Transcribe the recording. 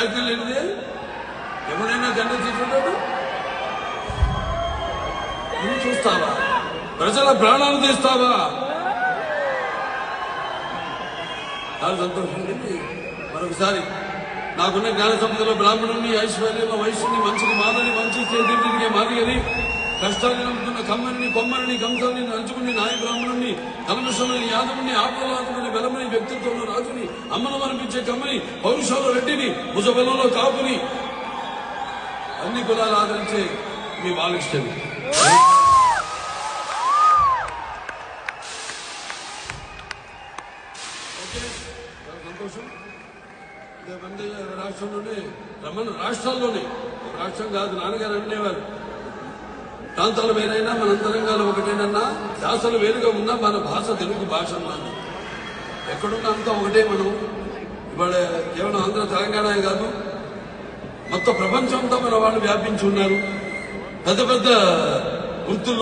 ప్రయత్నం లేనిదే ఎవరైనా జెండా తీసుకుంటాడు. నువ్వు చూస్తావా? ప్రజల ప్రాణాలు తీస్తావా? చాలా సంతోషం. మరొకసారి నాకున్న జ్ఞాన సంపదలో బ్రాహ్మణుని, ఐశ్వర్యంలో వైశ్యుని, మంచిని మాదని, మంచి చేతికి మాదిగని, కష్టాన్ని నమ్ముకున్న కమ్మని, కొమ్మని, కంసాన్ని నడుచుకుని, నాయ బ్రాహ్మణుని, కలమశుని, యాదవుని, ఆపలాదుని, బలమని, వ్యక్తిత్వంలో రాజుని, అమ్మను అనిపించే కమ్మని, పౌరుషంలో రెడ్డిని, భుజబలంలో కాపుని, అన్ని కులాలు ఆదరించే మీ బాలిష్టని. సంతోషం. రాష్ట్రంలోనే రాష్ట్రాల్లోనే రాష్ట్రం కాదు, నాన్నగారు అనేవారు, ప్రాంతాలు వేరైనా మన అంతరంగాలు ఒకటేనన్నా, శాసనలు వేరుగా ఉన్నా మన భాష తెలుగు భాష అన్నాను. ఎక్కడున్నా అంతా ఒకటే. మనం ఇవాళ కేవలం ఆంధ్ర తెలంగాణ కాదు, మొత్తం ప్రపంచం అంతా మన వాళ్ళు వ్యాపించి ఉన్నారు. పెద్ద పెద్ద వృత్తులు